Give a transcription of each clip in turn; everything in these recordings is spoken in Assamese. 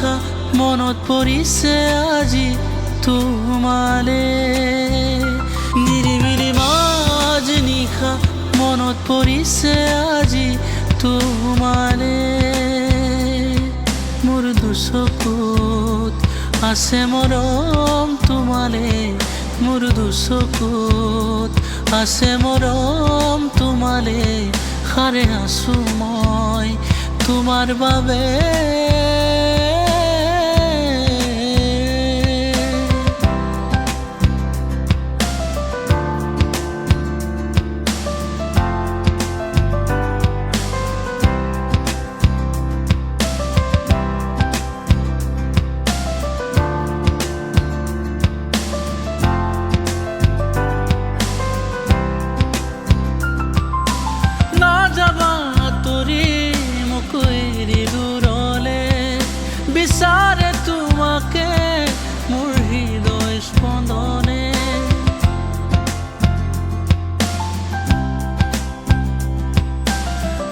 নিশা মনত পৰিছে আজি তোমালে নিৰিবিলি মাজ নিশা মনত পৰিছে আজি তোমালে মোৰ দুচকুত আছে মৰম তোমালে মোৰ দুচকুত আছে মৰম তোমালে সাৰে আছো মই তোমাৰ বাবে বিচাৰে তোমাকে মোৰ হৃদয় স্পন্দনে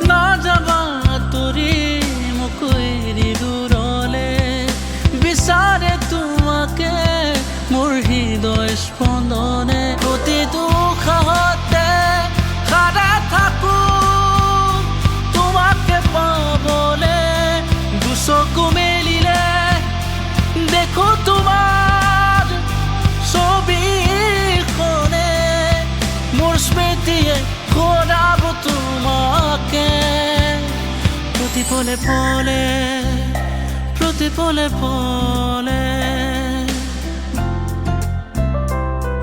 না যাবা তৰি মোক এৰি দূৰলে বিচাৰে তোমাকে মোৰ হৃদয় স্পন্দনে প্ৰতিটো উশাহতে সাৰে থাকো তোমাকে পাবলে দুচকু মেলিলে দেখো তোমাৰ ছবিখনে মোৰ স্মৃতিয়ে ঘোৰাব তোমাকে প্ৰতি পলে পলে প্ৰতি পলে পলে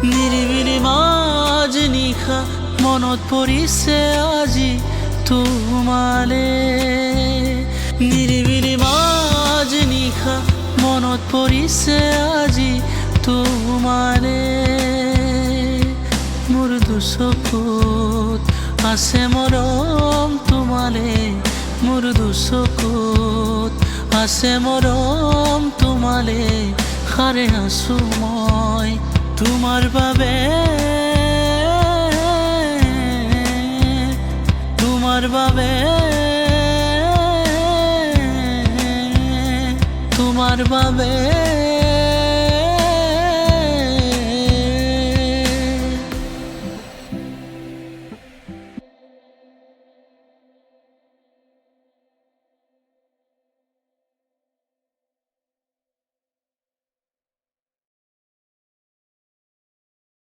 নিৰিবিলি মাজ নিশা মনত পৰিছে আজি তোমালে নিৰিবিলি মাজ নিশা মনত পৰিছে আজি তোমালে মোৰ দুচকুত আছে মৰম তোমালে মোৰ দুচকুত আছে মৰম তোমালে সাৰে আছো মই তোমাৰ বাবে তোমাৰ বাবে তোমাৰ বাবে